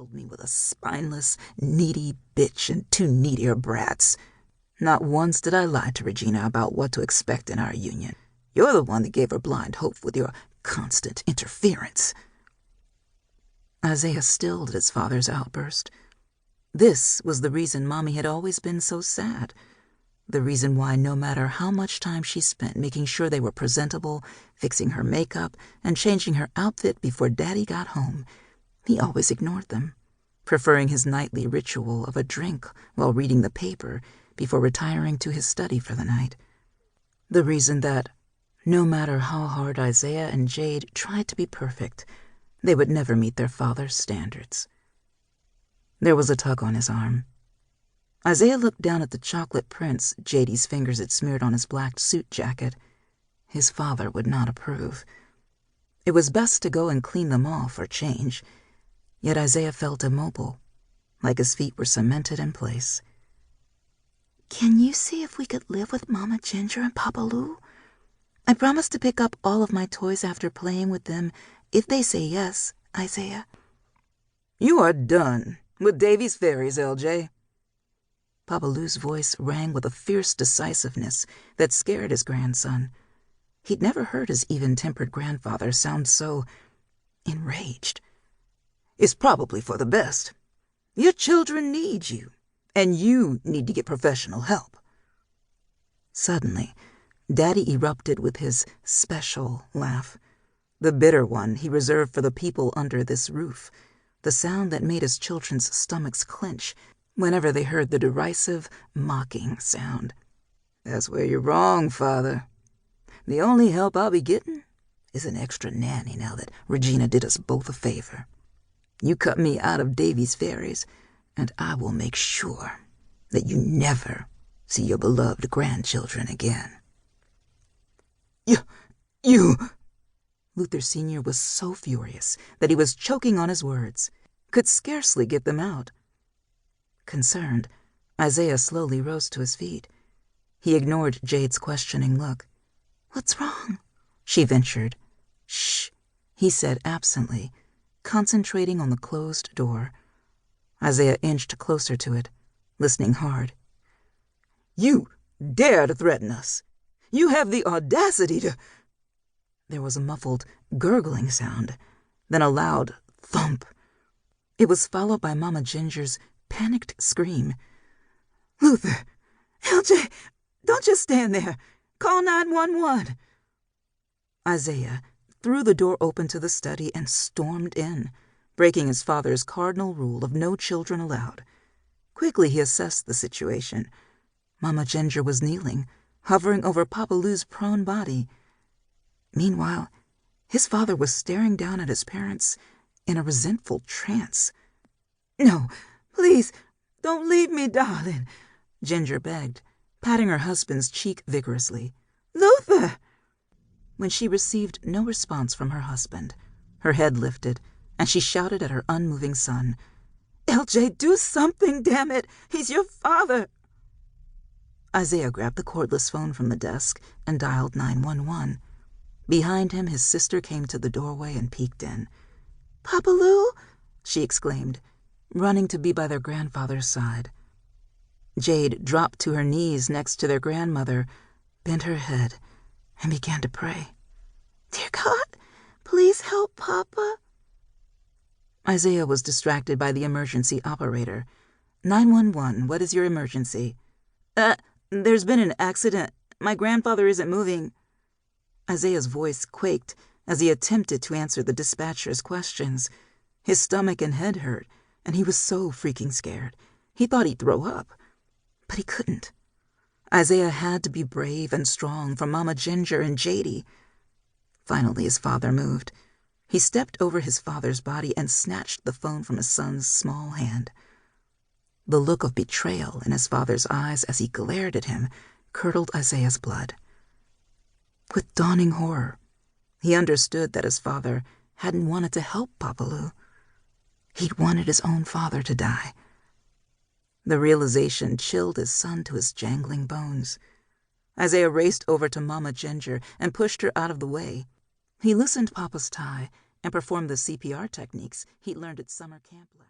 saddled me with a spineless, needy bitch and two needier brats. Not once did I lie to Regina about what to expect in our union. You're the one that gave her blind hope with your constant interference." Isaiah stilled at his father's outburst. This was the reason Mommy had always been so sad. The reason why no matter how much time she spent making sure they were presentable, fixing her makeup, and changing her outfit before Daddy got home, he always ignored them, preferring his nightly ritual of a drink while reading the paper before retiring to his study for the night. The reason that, no matter how hard Isaiah and Jade tried to be perfect, they would never meet their father's standards. There was a tug on his arm. Isaiah looked down at the chocolate prints Jade's fingers had smeared on his black suit jacket. His father would not approve. It was best to go and clean them off for change, yet Isaiah felt immobile, like his feet were cemented in place. "Can you see if we could live with Mama Ginger and Papa Lou? I promised to pick up all of my toys after playing with them if they say yes, Isaiah." "You are done with Davies fairies, LJ." Papa Lou's voice rang with a fierce decisiveness that scared his grandson. He'd never heard his even-tempered grandfather sound so enraged. "It's probably for the best. Your children need you, and you need to get professional help." Suddenly, Daddy erupted with his special laugh, the bitter one he reserved for the people under this roof, the sound that made his children's stomachs clench whenever they heard the derisive, mocking sound. "That's where you're wrong, Father. The only help I'll be getting is an extra nanny now that Regina did us both a favor. You cut me out of Davies fairies, and I will make sure that you never see your beloved grandchildren again." You... Luther Sr. was so furious that he was choking on his words, could scarcely get them out. Concerned, Isaiah slowly rose to his feet. He ignored Jade's questioning look. "What's wrong?" she ventured. "Shh," he said absently, concentrating on the closed door. Isaiah inched closer to it, listening hard. "You dare to threaten us! You have the audacity to—" There was a muffled, gurgling sound, then a loud thump. It was followed by Mama Ginger's panicked scream. "Luther! LJ! Don't just stand there! Call 911! Isaiah threw the door open to the study and stormed in, breaking his father's cardinal rule of no children allowed. Quickly he assessed the situation. Mama Ginger was kneeling, hovering over Papa Lou's prone body. Meanwhile, his father was staring down at his parents in a resentful trance. "No, please, don't leave me, darling," Ginger begged, patting her husband's cheek vigorously. "Luther!" When she received no response from her husband, her head lifted, and she shouted at her unmoving son, "LJ, do something, damn it! He's your father!" Isaiah grabbed the cordless phone from the desk and dialed 911. Behind him, his sister came to the doorway and peeked in. "Papa Lou!" she exclaimed, running to be by their grandfather's side. Jade dropped to her knees next to their grandmother, bent her head, and began to pray. "Dear God, please help Papa." Isaiah was distracted by the emergency operator. 911, what is your emergency? There's been an accident. My grandfather isn't moving." Isaiah's voice quaked as he attempted to answer the dispatcher's questions. His stomach and head hurt, and he was so freaking scared. He thought he'd throw up, but he couldn't. Isaiah had to be brave and strong for Mama Ginger and Jady. Finally, his father moved. He stepped over his father's body and snatched the phone from his son's small hand. The look of betrayal in his father's eyes as he glared at him curdled Isaiah's blood. With dawning horror, he understood that his father hadn't wanted to help Papa Lou. He'd wanted his own father to die. The realization chilled his son to his jangling bones. Isaiah raced over to Mama Ginger and pushed her out of the way. He loosened Papa's tie and performed the CPR techniques he'd learned at summer camp last.